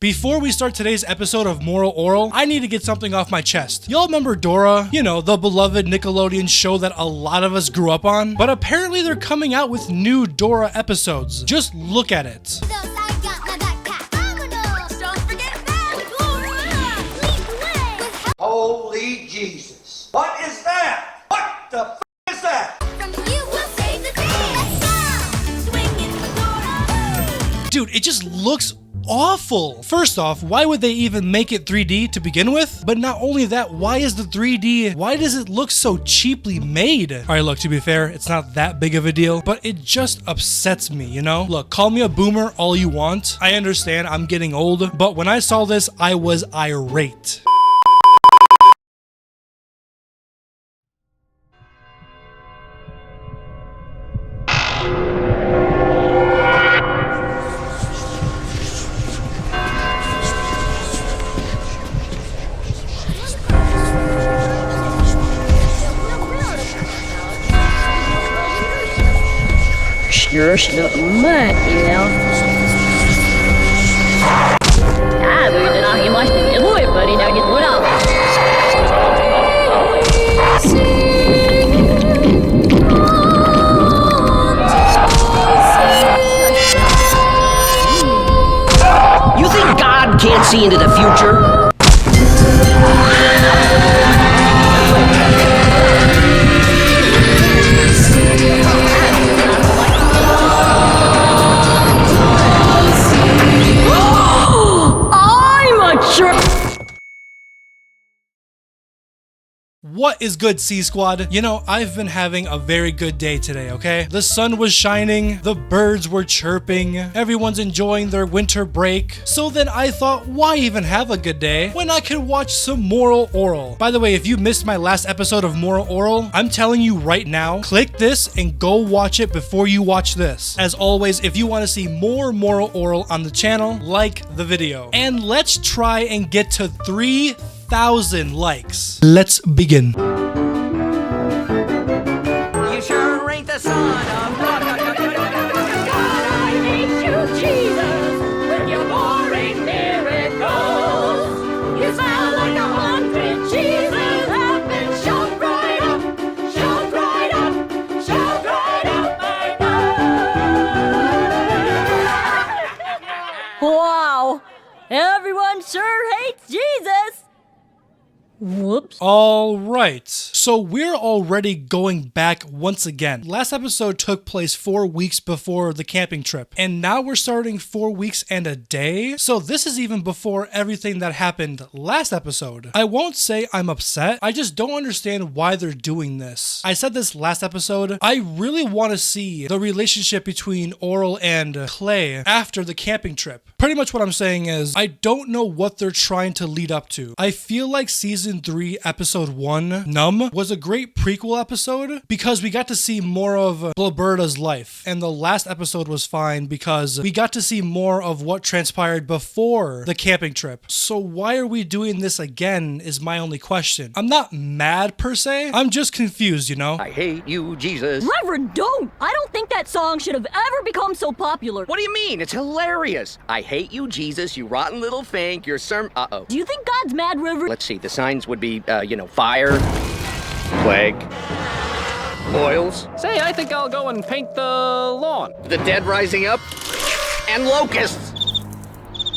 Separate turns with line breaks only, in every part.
Before we start today's episode of Moral Orel, I need to get something off my chest. Y'all remember Dora? You know, the beloved Nickelodeon show that a lot of us grew up on? But apparently they're coming out with new Dora episodes. Just look at it.
Holy Jesus. What is that? What the f is that?
Dude, it just looks awful. First off, why would they even make it 3D to begin with? But not only that, why is the 3D, why does it look so cheaply made? All right, look, to be fair, it's not that big of a deal, but it just upsets me, you know? Look, call me a boomer all you want. I understand I'm getting old, but when I saw this, I was irate.
Sure nothing much, you know. We're not here much to do it, buddy. Now get one out.
You think God can't see into the future?
What is good, C Squad? You know, I've been having a very good day today, okay? The sun was shining, the birds were chirping, everyone's enjoying their winter break. So then I thought, why even have a good day when I can watch some Moral Orel? By the way, if you missed my last episode of Moral Orel, I'm telling you right now, click this and go watch it before you watch this. As always, if you want to see more Moral Orel on the channel, like the video. And let's try and get to 3,000 likes. Let's begin.
You sure ain't the son of God.
I hate you, Jesus, with your boring miracles. You sound like 100 Jesus have been shoved right up, shoved right up, shoved right up my nose. Wow, everyone sure hates Jesus. Whoops.
All right, so we're already going back once again. Last episode took place 4 weeks before the camping trip, and now we're starting 4 weeks and a day. So this is even before everything that happened last episode. I won't say I'm upset, I just don't understand why they're doing this. I said this last episode, I really want to see the relationship between Orel and Clay after the camping trip. Pretty much what I'm saying is, I don't know what they're trying to lead up to. I feel like Season 3, Episode 1, Numb, was a great prequel episode because we got to see more of Blabberta's life. And the last episode was fine because we got to see more of what transpired before the camping trip. So why are we doing this again is my only question. I'm not mad per se, I'm just confused, you know?
I hate you, Jesus.
Reverend, don't! I don't think that song should have ever become so popular.
What do you mean? It's hilarious. I hate you, Jesus, you rotten little fink, your sermon. Uh-oh.
Do you think God's mad, Reverend?
Let's see, the signs would be, fire, plague, oils.
Say, I think I'll go and paint the lawn.
The dead rising up, and locusts.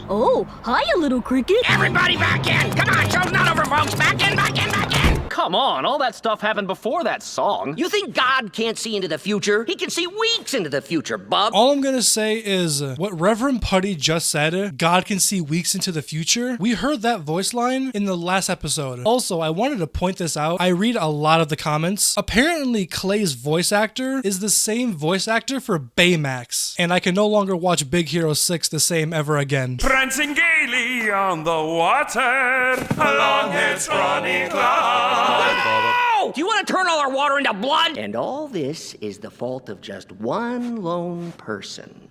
Oh, hiya, little cricket.
Everybody back in! Come on, show's not over, folks! Back in, back in, back in!
Come on, all that stuff happened before that song.
You think God can't see into the future? He can see weeks into the future, bub.
All I'm gonna say is what Reverend Putty just said, God can see weeks into the future. We heard that voice line in the last episode. Also, I wanted to point this out. I read a lot of the comments. Apparently, Clay's voice actor is the same voice actor for Baymax, and I can no longer watch Big Hero 6 the same ever again.
Prancing gaily on the water, along its scrawny cloud.
Oh! Do you want to turn all our water into blood? And all this is the fault of just one lone person.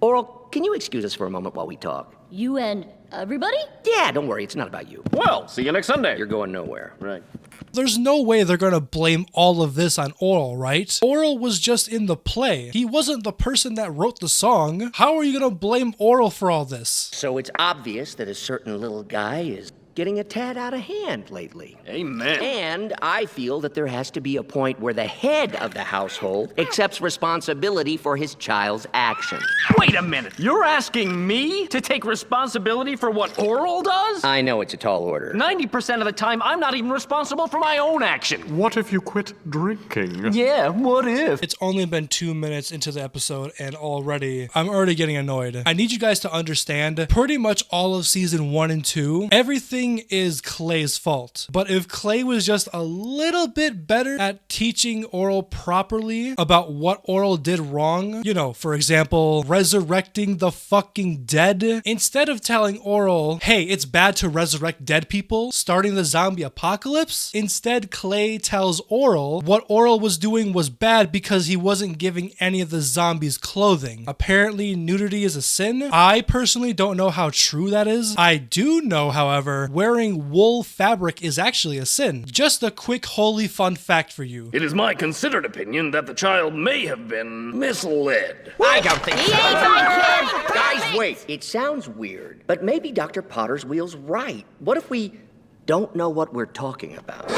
Oral, can you excuse us for a moment while we talk?
You and everybody?
Yeah, don't worry, it's not about you.
Well, see you next Sunday.
You're going nowhere.
Right.
There's no way they're gonna blame all of this on Oral, right? Oral was just in the play. He wasn't the person that wrote the song. How are you gonna blame Oral for all this?
So it's obvious that a certain little guy is getting a tad out of hand lately.
Amen.
And I feel that there has to be a point where the head of the household accepts responsibility for his child's actions.
Wait a minute. You're asking me to take responsibility for what Oral does?
I know it's a tall order.
90% of the time, I'm not even responsible for my own action.
What if you quit drinking?
Yeah, what if?
It's only been 2 minutes into the episode and I'm already getting annoyed. I need you guys to understand pretty much all of season 1 and 2, everything is Clay's fault. But if Clay was just a little bit better at teaching Oral properly about what Oral did wrong, you know, for example, resurrecting the fucking dead, instead of telling Oral, hey, it's bad to resurrect dead people, starting the zombie apocalypse, instead Clay tells Oral what Oral was doing was bad because he wasn't giving any of the zombies clothing. Apparently, nudity is a sin. I personally don't know how true that is. I do know, however, wearing wool fabric is actually a sin. Just a quick holy fun fact for you.
It is my considered opinion that the child may have been misled.
I don't think so.
my kid!
Guys, wait. It sounds weird, but maybe Dr. Potter's wheel's right. What if we don't know what we're talking about?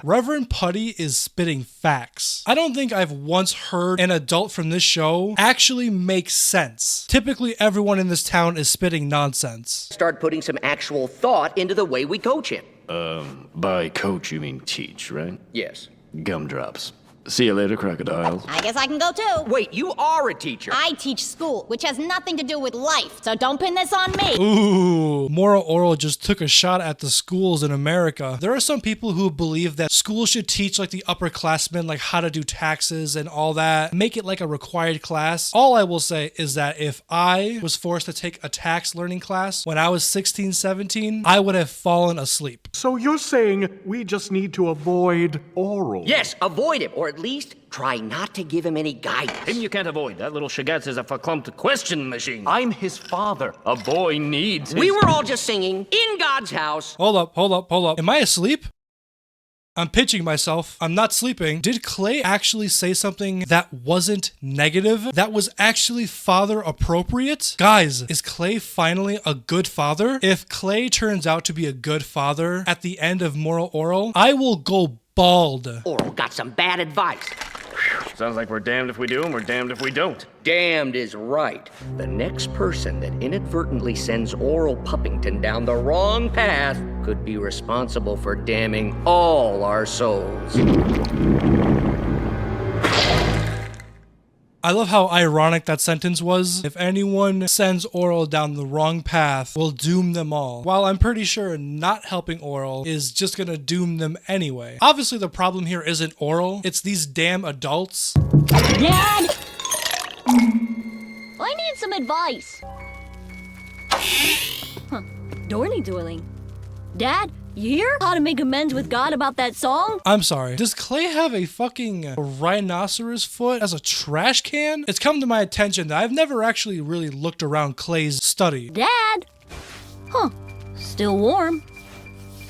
Reverend Putty is spitting facts. I don't think I've once heard an adult from this show actually make sense. Typically, everyone in this town is spitting nonsense.
Start putting some actual thought into the way we coach him.
By coach, you mean teach, right?
Yes.
Gumdrops. See you later, crocodile.
I guess I can go too.
Wait, you are a teacher.
I teach school, which has nothing to do with life, so don't pin this on me.
Ooh, Moral Orel just took a shot at the schools in America. There are some people who believe that schools should teach like the upperclassmen like how to do taxes and all that, make it like a required class. All I will say is that if I was forced to take a tax learning class when I was 16, 17, I would have fallen asleep.
So you're saying we just need to avoid oral?
Yes, avoid him, or at least try not to give him any guidance.
Him you can't avoid. That little shagats is a verklumped question machine. I'm his father. A boy needs his...
We were all just singing in God's house.
Hold up. Am I asleep? I'm pitching myself. I'm not sleeping. Did Clay actually say something that wasn't negative? That was actually father appropriate? Guys, is Clay finally a good father? If Clay turns out to be a good father at the end of Moral Orel, I will go bald.
Oral got some bad advice.
Sounds like we're damned if we do and we're damned if we don't.
Damned is right. The next person that inadvertently sends Oral Puppington down the wrong path could be responsible for damning all our souls.
I love how ironic that sentence was. If anyone sends Oral down the wrong path, will doom them all. While I'm pretty sure not helping Oral is just gonna doom them anyway. Obviously the problem here isn't Oral, it's these damn adults.
Dad! I need some advice. Dora needs oiling. Dad, you hear how to make amends with God about that song?
I'm sorry, does Clay have a fucking rhinoceros foot as a trash can? It's come to my attention that I've never actually really looked around Clay's study.
Dad? Still warm.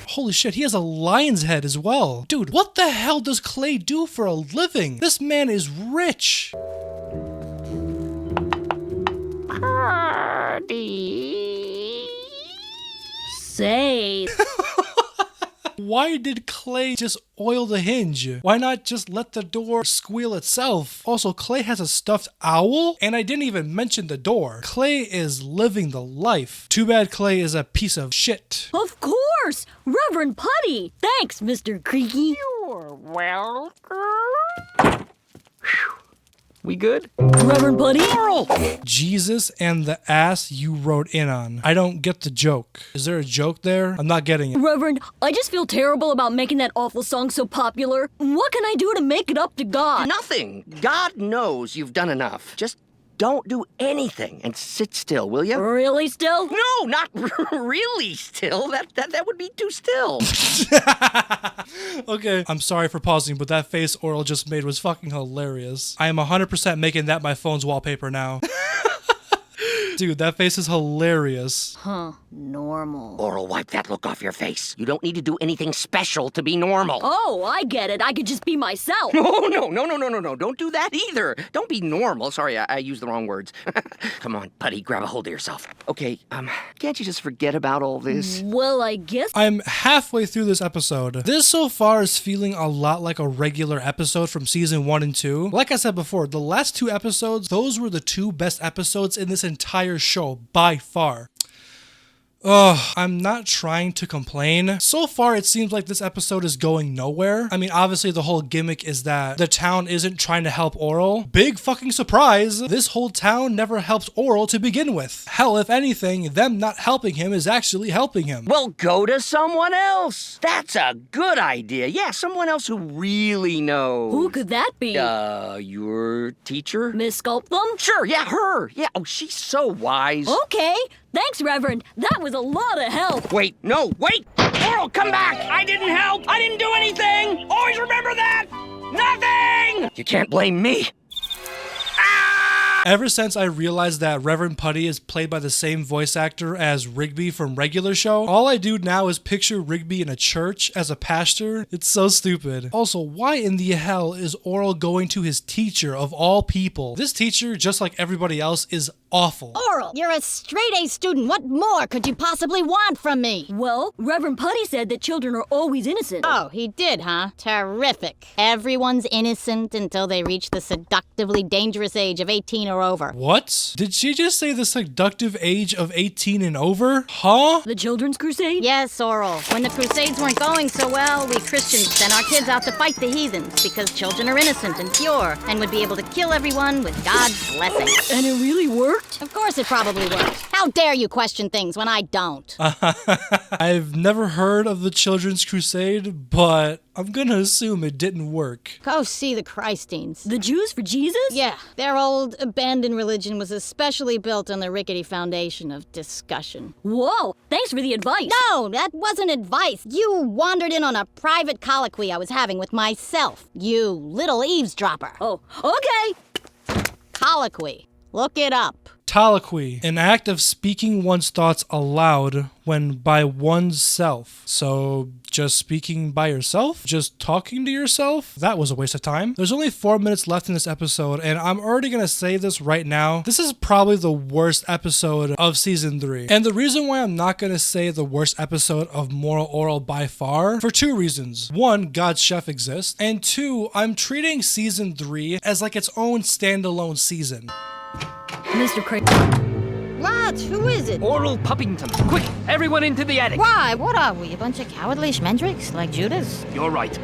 Holy shit, he has a lion's head as well. Dude, what the hell does Clay do for a living? This man is rich.
Say.
Why did Clay just oil the hinge? Why not just let the door squeal itself? Also, Clay has a stuffed owl, and I didn't even mention the door. Clay is living the life. Too bad Clay is a piece of shit.
Of course! Reverend Putty! Thanks, Mr. Creaky.
You're welcome. We good?
Reverend Putty?
Jesus and the ass you wrote in on. I don't get the joke. Is there a joke there? I'm not getting it.
Reverend, I just feel terrible about making that awful song so popular. What can I do to make it up to God?
Nothing. God knows you've done enough. Just don't do anything and sit still, will you?
Really still?
No, not really still. That would be too still.
Okay, I'm sorry for pausing, but that face Oral just made was fucking hilarious. I am 100% making that my phone's wallpaper now. Dude, that face is hilarious.
Huh. Normal.
Oral, wipe that look off your face. You don't need to do anything special to be normal.
Oh, I get it. I could just be myself.
No. Don't do that either. Don't be normal. Sorry, I used the wrong words. Come on, buddy, grab a hold of yourself. Okay, can't you just forget about all this?
Well, I guess.
I'm halfway through this episode. This so far is feeling a lot like a regular episode from season 1 and 2. Like I said before, the last 2 episodes, those were the 2 best episodes in this entire show by far. Ugh, I'm not trying to complain. So far, it seems like this episode is going nowhere. I mean, obviously, the whole gimmick is that the town isn't trying to help Oral. Big fucking surprise! This whole town never helped Oral to begin with. Hell, if anything, them not helping him is actually helping him.
Well, go to someone else. That's a good idea. Yeah, someone else who really knows.
Who could that be?
Your teacher?
Miss Sculpthum?
Sure, yeah, her. Yeah, oh, she's so wise.
Okay. Thanks, Reverend. That was a lot of help.
Wait. Oral, come back. I didn't help. I didn't do anything. Always remember that. Nothing. You can't blame me.
Ever since I realized that Reverend Putty is played by the same voice actor as Rigby from regular show, all I do now is picture Rigby in a church as a pastor. It's so stupid. Also, why in the hell is Oral going to his teacher of all people? This teacher, just like everybody else, is awful.
Oral, you're a straight-A student. What more could you possibly want from me?
Well, Reverend Putty said that children are always innocent.
Oh, he did, huh? Terrific. Everyone's innocent until they reach the seductively dangerous age of 18 or over.
What? Did she just say the seductive age of 18 and over? Huh?
The Children's Crusade?
Yes, Oral. When the Crusades weren't going so well, we Christians sent our kids out to fight the heathens because children are innocent and pure and would be able to kill everyone with God's blessing.
And it really worked?
Of course it probably worked. How dare you question things when I don't?
I've never heard of the Children's Crusade, but I'm gonna assume it didn't work.
Go see the Christines.
The Jews for Jesus?
Yeah, their old abandoned religion was especially built on the rickety foundation of discussion.
Whoa, thanks for the advice.
No, that wasn't advice. You wandered in on a private colloquy I was having with myself. You little eavesdropper.
Oh, okay.
Colloquy. Look it up.
Colloquy, an act of speaking one's thoughts aloud when by one's self. So, just speaking by yourself? Just talking to yourself? That was a waste of time. There's only 4 minutes left in this episode, and I'm already gonna say this right now. This is probably the worst episode of season 3. And the reason why I'm not gonna say the worst episode of Moral Orel by far, for 2 reasons. 1, God's Chef exists, and 2, I'm treating season 3 as like its own standalone season.
Mr. Craig.
What? Who is it?
Oral Puppington. Quick, everyone into the attic.
Why? What are we? A bunch of cowardly schmendricks like Judas?
You're right.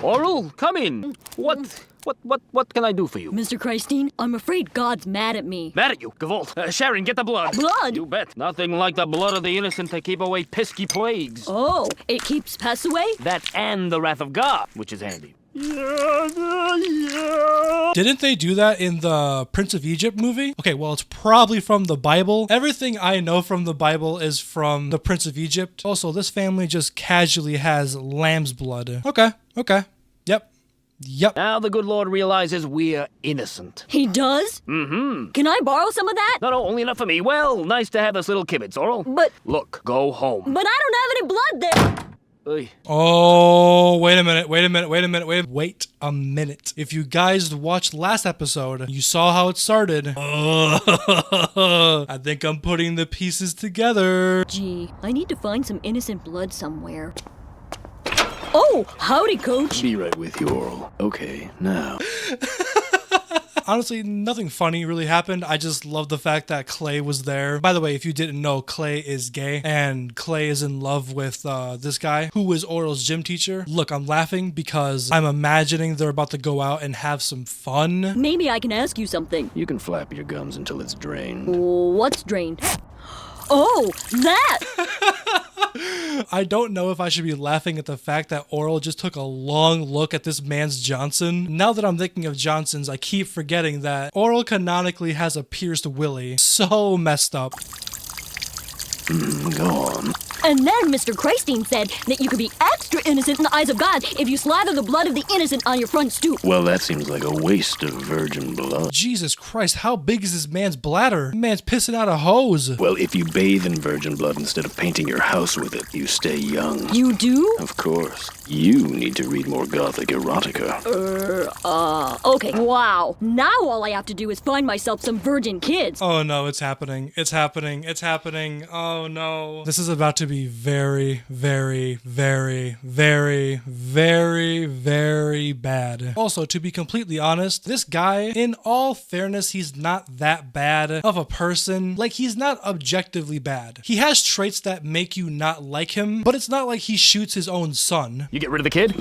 Oral, come in. What can I do for you?
Mr. Christine, I'm afraid God's mad at me.
Mad at you, Gavolt. Sharon, get the blood.
Blood?
You bet. Nothing like the blood of the innocent to keep away pesky plagues.
Oh, it keeps pests away?
That and the wrath of God, which is handy.
Didn't they do that in the Prince of Egypt movie? Okay, well, it's probably from the Bible. Everything I know from the Bible is from the Prince of Egypt. Also, this family just casually has lamb's blood. Okay. Yep.
Now the good Lord realizes we're innocent.
He does?
Mm-hmm.
Can I borrow some of that?
No, only enough for me. Well, nice to have this little kibitz, Oral.
But...
Look, go home.
But I don't have any blood there.
Oy.
Oh, wait a minute. If you guys watched last episode, you saw how it started. I think I'm putting the pieces together.
Gee, I need to find some innocent blood somewhere. Oh, howdy, Coach.
Be right with you, Oral. Okay, now.
Honestly, nothing funny really happened. I just love the fact that Clay was there. By the way, if you didn't know, Clay is gay, and Clay is in love with this guy who is Oral's gym teacher. Look, I'm laughing because I'm imagining they're about to go out and have some fun.
Maybe I can ask you something.
You can flap your gums until it's drained.
What's drained? Oh, that!
I don't know if I should be laughing at the fact that Orel just took a long look at this man's Johnson. Now that I'm thinking of Johnsons, I keep forgetting that Orel canonically has a pierced willy. So messed up.
Go on.
And then Mr. Christine said that you could be extra innocent in the eyes of God if you slather the blood of the innocent on your front stoop.
Well, that seems like a waste of virgin blood.
Jesus Christ, how big is this man's bladder? The man's pissing out a hose.
Well, if you bathe in virgin blood instead of painting your house with it, you stay young.
You do?
Of course. You need to read more gothic erotica.
Okay. Wow. Now all I have to do is find myself some virgin kids.
Oh no, it's happening. It's happening. It's happening. Oh no. This is about to be very, very, very, very, very, very bad. Also, to be completely honest, this guy, in all fairness, he's not that bad of a person. Like, he's not objectively bad. He has traits that make you not like him, but it's not like he shoots his own son.
You get rid of the kid?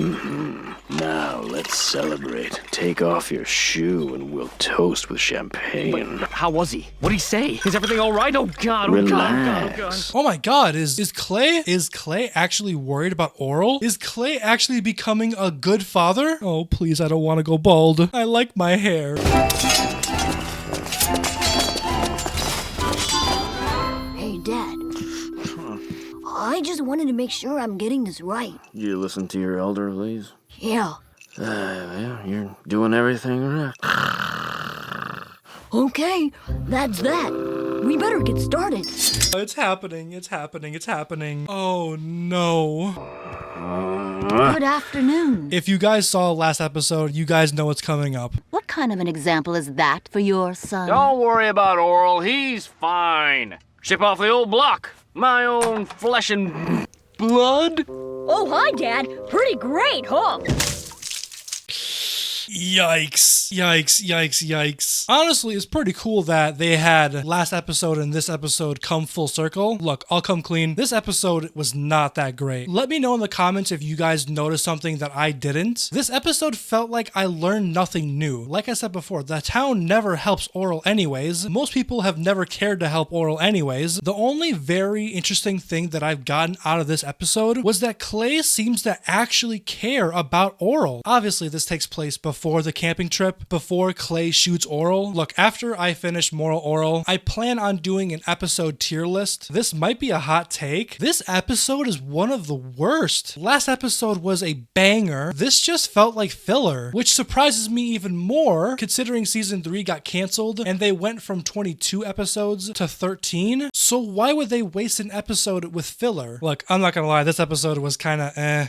Now, let's celebrate. Take off your shoe and we'll toast with champagne.
How was he? What'd he say? Is everything all right? Oh God, oh God, oh God, oh God.
Oh my god, is Clay actually worried about Orel? Is Clay actually becoming a good father? Oh, please, I don't want to go bald. I like my hair.
Hey, Dad. I just wanted to make sure I'm getting this right.
You listen to your elderlies?
Yeah.
Yeah, you're doing everything right.
Okay, that's that. We better get started.
It's happening. It's happening. It's happening. Oh no.
Good afternoon.
If you guys saw last episode, you guys know what's coming up.
What kind of an example is that for your son?
Don't worry about Orel. He's fine. Ship off the old block. My own flesh and blood.
Oh, hi, Dad. Pretty great, huh?
Yikes. Yikes, yikes, yikes. Honestly, it's pretty cool that they had last episode and this episode come full circle. Look, I'll come clean. This episode was not that great. Let me know in the comments if you guys noticed something that I didn't. This episode felt like I learned nothing new. Like I said before, the town never helps Orel anyways. Most people have never cared to help Orel anyways. The only very interesting thing that I've gotten out of this episode was that Clay seems to actually care about Orel. Obviously, this takes place before the camping trip, before Clay shoots Orel. Look, after I finish Moral Orel, I plan on doing an episode tier list. This might be a hot take. This episode is one of the worst. Last episode was a banger. This just felt like filler, which surprises me even more considering season 3 got canceled and they went from 22 episodes to 13. So why would they waste an episode with filler? Look, I'm not gonna lie, this episode was kind of